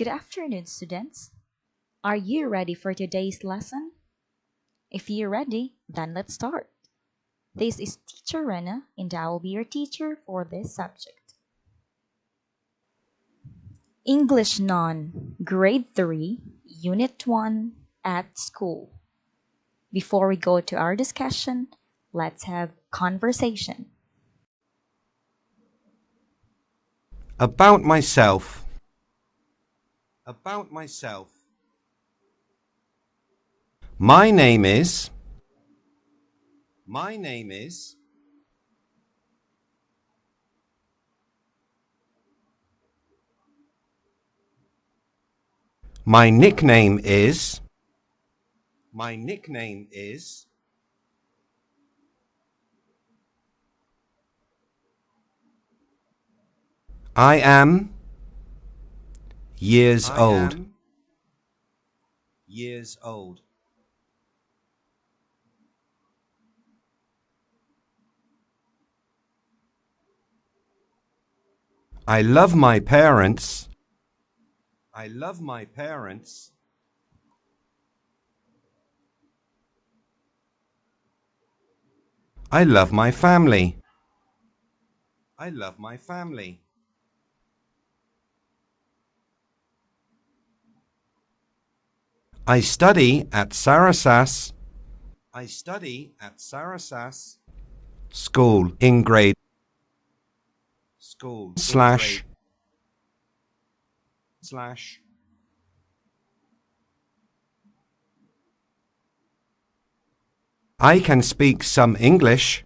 Good afternoon, students. Are you ready for today's lesson? If you're ready, then let's start. This is Teacher Rena, and I will be your teacher for this subject. English Non, Grade 3, Unit 1, at School. Before we go to our discussion, let's have conversation. About myself. About myself. My name is. My name is. My nickname is. My nickname is. I am years old. Am years old. I love my parents. I love my parents. I love my family. I love my family. I study at Sarasas. I study at Sarasas School in grade school slash grade slash. I can speak some English.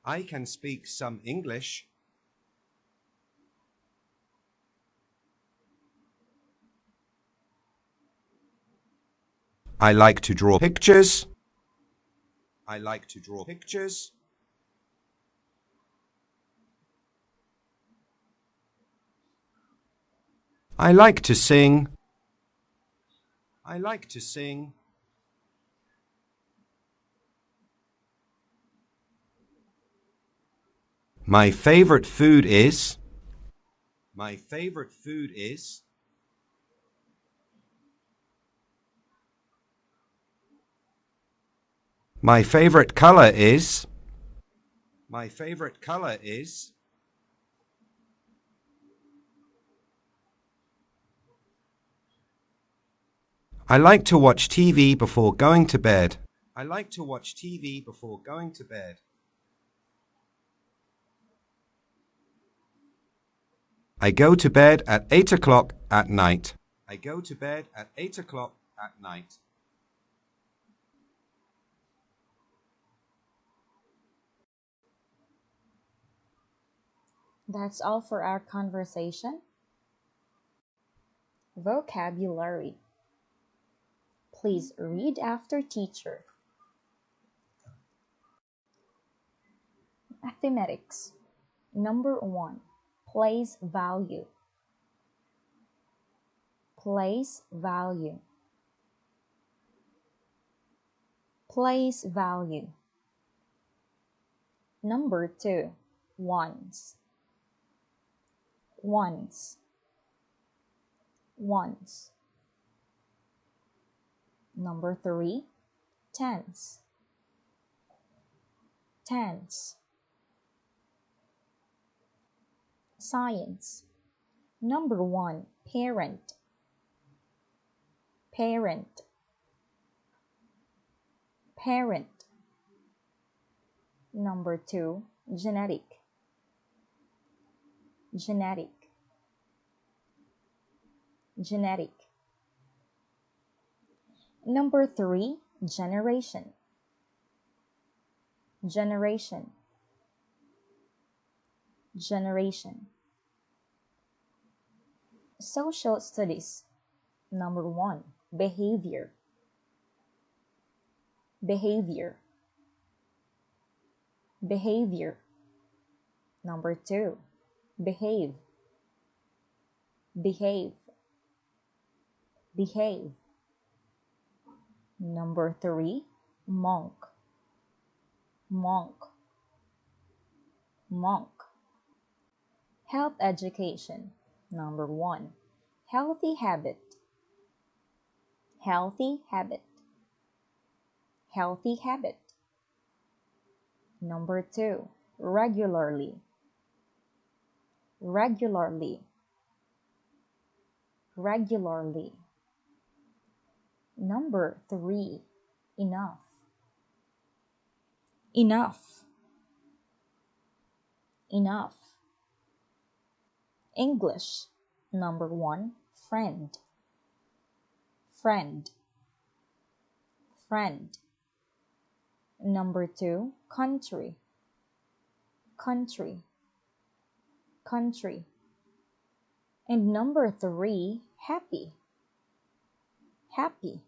I can speak some English. I like to draw pictures. I like to draw pictures. I like to sing. I like to sing. My favorite food is. My favorite food is. My favorite color is. My favorite color is. I like to watch TV before going to bed. I like to watch TV before going to bed. I go to bed at 8 o'clock at night. I go to bed at 8 o'clock at night. That's all for our conversation. Vocabulary. Please read after teacher. Mathematics. Number 1. Place value. Place value. Place value. Number 2. Ones. Ones. Ones. Number 3. Tens. Tens. Science. Number 1. Parent. Parent. Parent. Number 2. Genetic. Genetic. Genetic. Number 3. Generation. Generation. Generation. Social studies. Number 1. Behavior. Behavior. Behavior. Number 2. Behave. Behave. Behave. Number 3. Monk. Monk. Monk. Health education. Number 1. Healthy habit. Healthy habit. Healthy habit. Number 2, regularly. Regularly. Regularly. Number 3, enough. Enough. Enough. English. Number 1, friend. Friend. Friend. Number 2, country. Country. Country. And number 3, happy. Happy.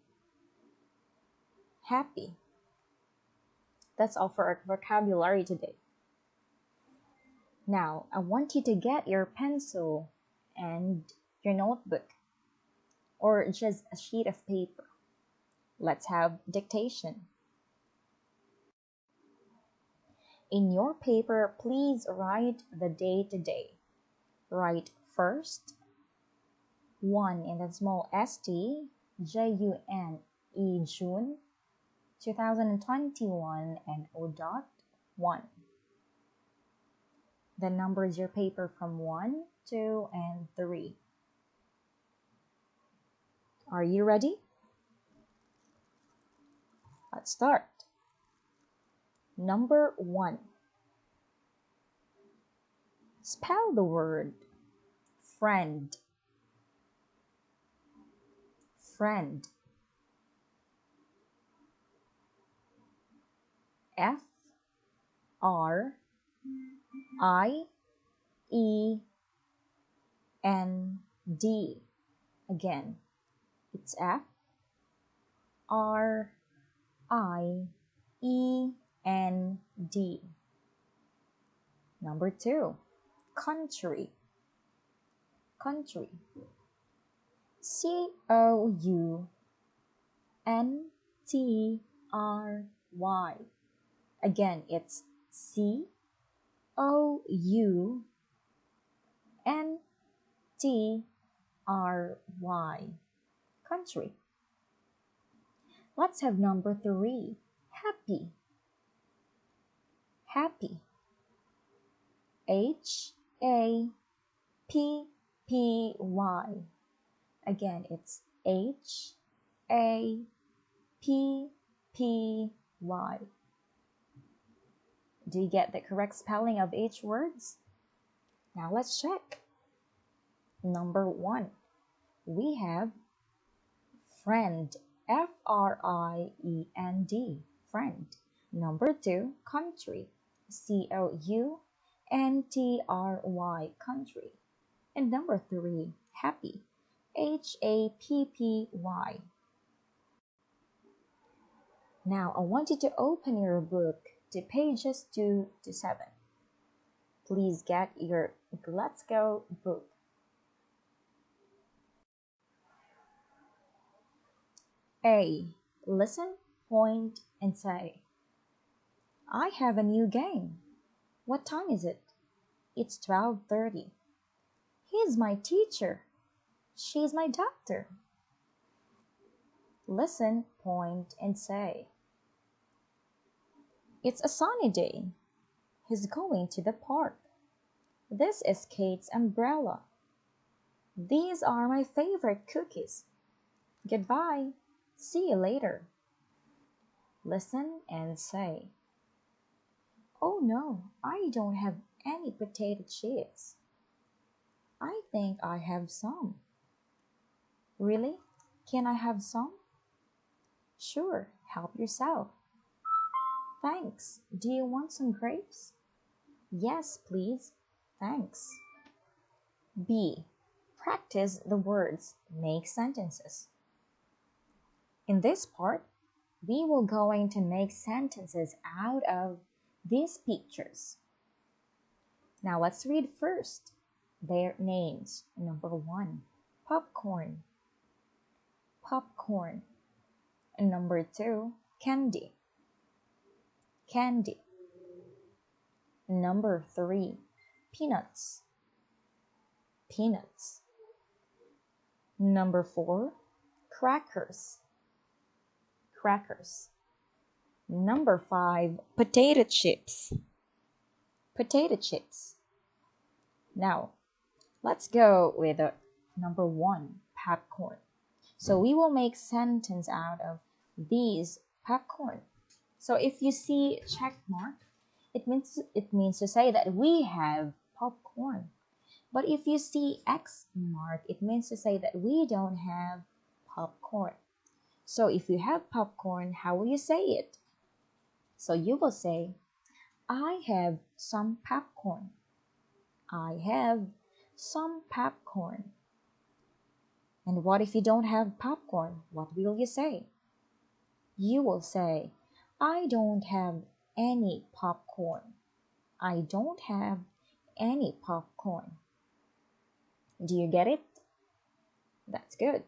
Happy. That's all for our vocabulary today. Now, I want you to get your pencil and your notebook, or just a sheet of paper. Let's have dictation. In your paper, please write the day today. Write first, 1 in the small st, June, June 2021, and O.1. The numbers your paper from 1, 2, and 3. Are you ready? Let's start. Number 1. Spell the word friend. Friend. F R I E N D. Again, it's F R I E N D. Number 2, country. Country. COUNTRY. Again, it's COUNTRY. Country. Let's have number 3, happy. Happy. HAPPY. Again, it's HAPPY. Do you get the correct spelling of each words? Now let's check. Number 1, we have friend. FRIEND. Friend. Number 2, country. COUNTRY. Country. And number 3, happy. HAPPY. Now I want you to open your book to pages 2 to 7. Please get your Let's Go book. A. Listen, point, and say. I have a new game. What time is it? It's 12:30. He's my teacher. She's my doctor. Listen, point, and say. It's a sunny day. He's going to the park. This is Kate's umbrella. These are my favorite cookies. Goodbye. See you later. Listen and say. Oh no, I don't have any potato chips. I think I have some. Really? Can I have some? Sure, help yourself. Thanks. Do you want some grapes? Yes, please. Thanks. B. Practice the words. Make sentences. In this part, we will going to make sentences out of these pictures. Now let's read first their names. Number 1, popcorn. Popcorn. And number 2, candy. Candy. Number 3, peanuts. Peanuts. Number 4, crackers. Crackers. Number 5, potato chips. Potato chips. Now, let's go with number 1, popcorn. So we will make sentence out of these popcorn. So if you see check mark, it means to say that we have popcorn. But if you see X mark, it means to say that we don't have popcorn. So if you have popcorn, how will you say it? So you will say, I have some popcorn. I have some popcorn. And what if you don't have popcorn? What will you say? You will say, I don't have any popcorn. I don't have any popcorn. Do you get it? That's good.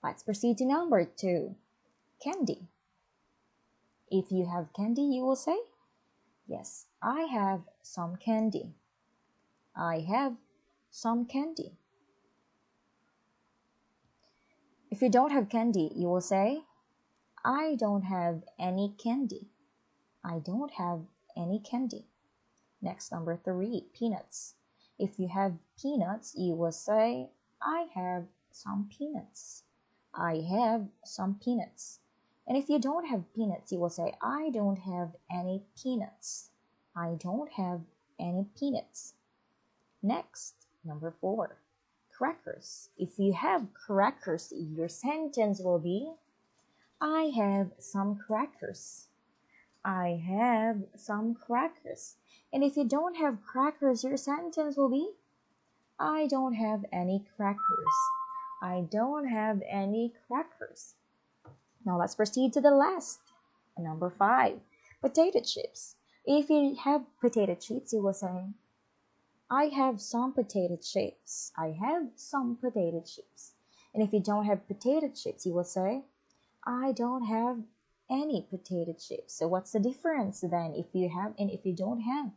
Let's proceed to number 2, candy. If you have candy, you will say, yes, I have some candy. I have some candy. If you don't have candy, you will say, I don't have any candy. I don't have any candy. Next, number 3, peanuts. If you have peanuts, you will say, I have some peanuts. I have some peanuts. And if you don't have peanuts, you will say, I don't have any peanuts. I don't have any peanuts. Next, number 4, crackers. If you have crackers, your sentence will be, I have some crackers. I have some crackers. And if you don't have crackers, your sentence will be, I don't have any crackers. I don't have any crackers. Now let's proceed to the last. Number 5, potato chips. If you have potato chips, you will say, I have some potato chips. I have some potato chips. And if you don't have potato chips, you will say, I don't have any potato chips. So what's the difference then if you have and if you don't have?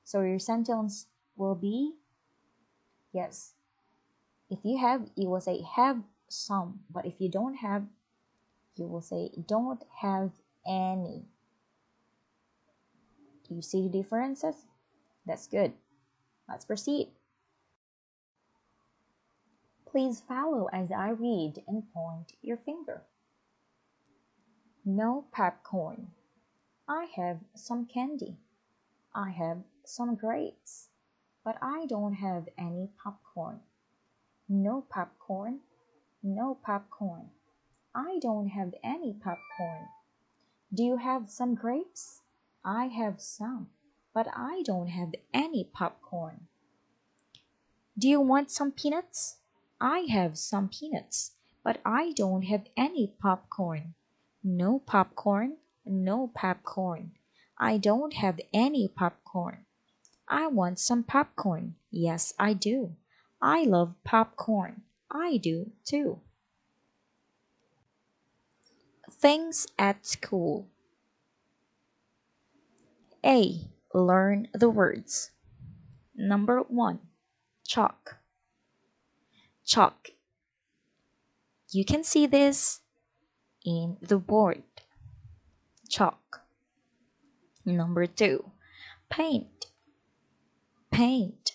So your sentence will be, yes, if you have, you will say have some. But if you don't have, you will say don't have any. Do you see the differences? That's good. Let's proceed. Please follow as I read and point your finger. No popcorn. I have some candy. I have some grapes. But I don't have any popcorn. No popcorn. No popcorn. I don't have any popcorn. Do you have some grapes? I have some, but I don't have any popcorn. Do you want some peanuts? I have some peanuts, but I don't have any popcorn. No popcorn. No popcorn. I don't have any popcorn. I want some popcorn. Yes, I do. I love popcorn. I do too. Things at school. A. Learn the words. Number 1. Chalk. Chalk. You can see this in the board. Chalk. Number 2. Paint. Paint.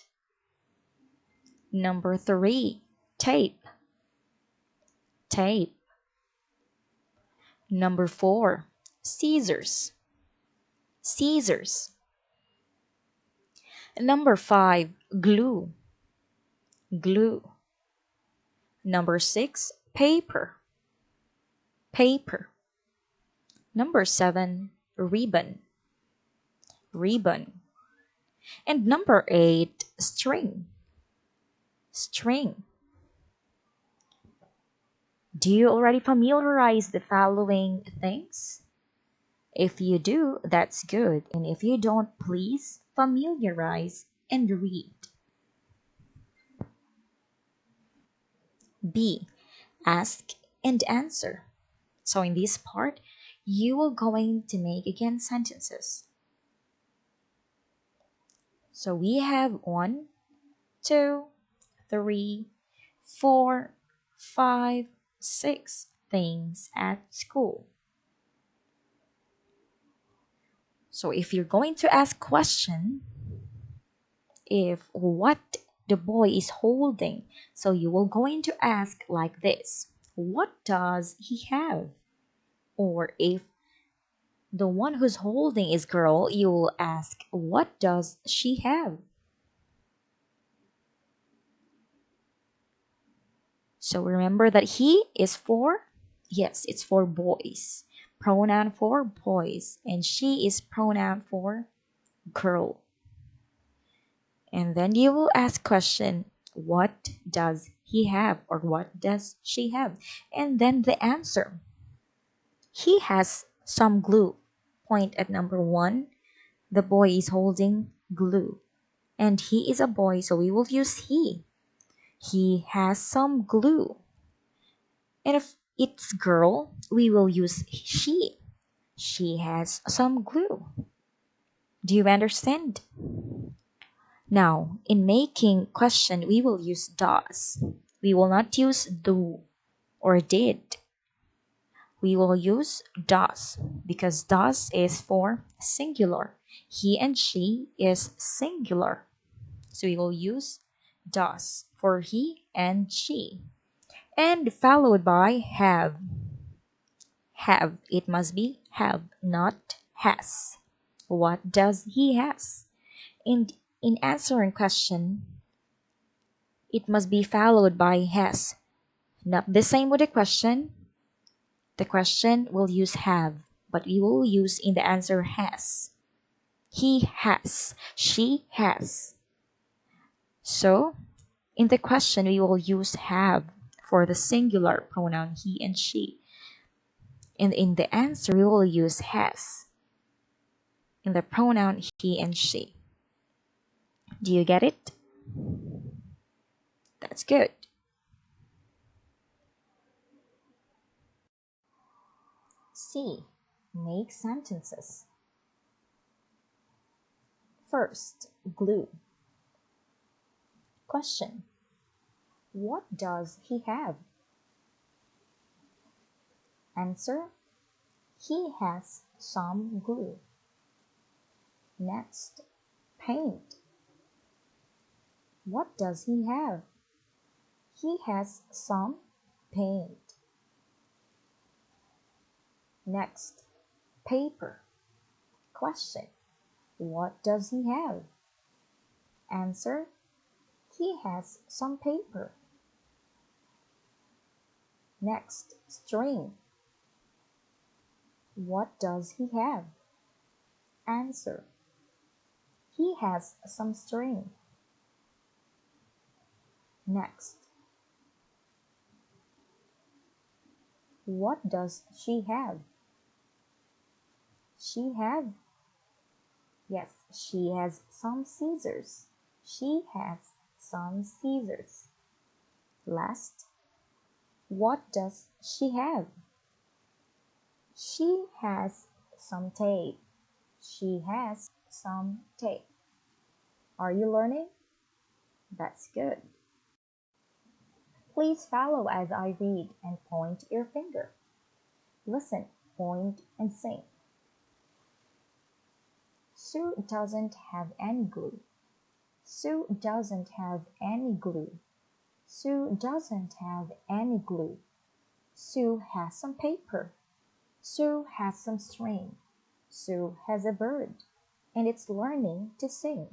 Number 3. Tape. Tape. Number 4. Scissors. Scissors. Number 5. Glue. Glue. Number 6. Paper. Paper. Number 7. Ribbon. Ribbon. And number 8. String. String. Do you already familiarize the following things? If you do, that's good. And if you don't, please familiarize and read. B. Ask and answer. So in this part, you are going to make again sentences. So we have 1, 2, 3, 4, 5, 6 things at school. So if you're going to ask question, if what the boy is holding, so you will going to ask like this: what does he have? Or if the one who's holding is girl, you will ask, what does she have? So remember that he is for, yes, it's for boys. Pronoun for boys. And she is pronoun for girl. And then you will ask question, what does he have? Or what does she have? And then the answer. He has some glue. Point at number 1. The boy is holding glue. And he is a boy, so we will use he. He has some glue. And if it's girl, we will use she. She has some glue. Do you understand? Now, in making question, we will use does. We will not use do or did. We will use does because does is for singular. He and she is singular. So we will use does for he and she. And followed by have. Have. It must be have, not has. What does he has? And in answering question, it must be followed by has. Not the same with the question. The question will use have, but we will use in the answer has. He has. She has. So, in the question, we will use have for the singular pronoun he and she. And in the answer, we will use has in the pronoun he and she. Do you get it? That's good. C. Make sentences. First, glue. Question. What does he have? Answer. He has some glue. Next, paint. What does he have? He has some paint. Next, paper. Question. What does he have? Answer. He has some paper. Next, string. What does he have? Answer. He has some string. Next, what does she have? She have? Yes, she has some scissors. She has some scissors. Last, what does she have? She has some tape. She has some tape. Are you learning? That's good. Please follow as I read and point your finger. Listen, point, and sing. Sue doesn't have any glue. Sue doesn't have any glue. Sue doesn't have any glue. Sue has some paper. Sue has some string. Sue has a bird, and it's learning to sing.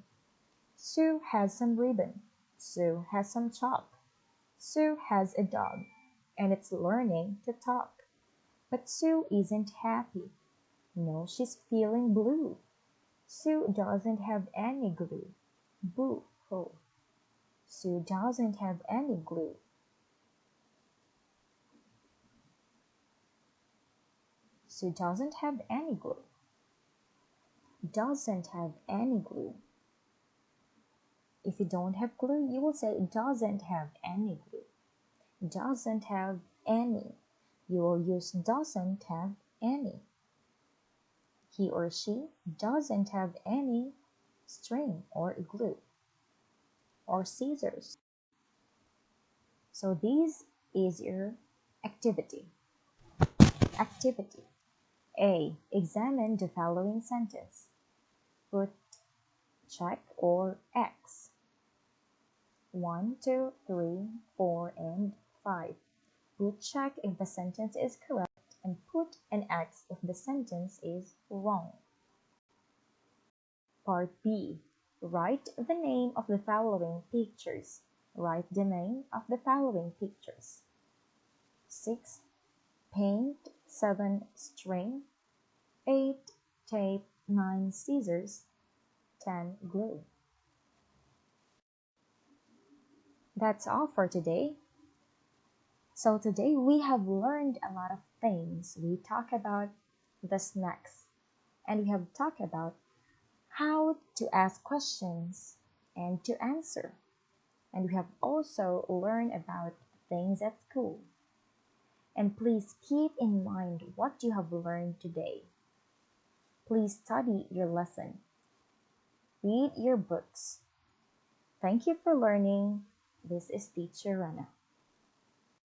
Sue has some ribbon. Sue has some chalk. Sue has a dog, and it's learning to talk. But Sue isn't happy. No, she's feeling blue. Sue doesn't have any glue. Boo hoo. Sue doesn't have any glue. Sue doesn't have any glue. Doesn't have any glue. If you don't have glue, you will say doesn't have any glue. Doesn't have any. You will use doesn't have any. He or she doesn't have any string or glue or scissors. So these is your activity. Activity A. Examine the following sentence. Put check or X. 1, 2, 3, 4, and 5. Put check if the sentence is correct and put an X if the sentence is wrong. Part B. Write the name of the following pictures. Write the name of the following pictures. 6. Paint. 7. String. 8. Tape. 9. Scissors. 10. Glue. That's all for today. So today we have learned a lot of things. We talk about the snacks and we have talked about how to ask questions and to answer. And we have also learned about things at school. And please keep in mind what you have learned today. Please study your lesson. Read your books. Thank you for learning. This is Teacher Rana.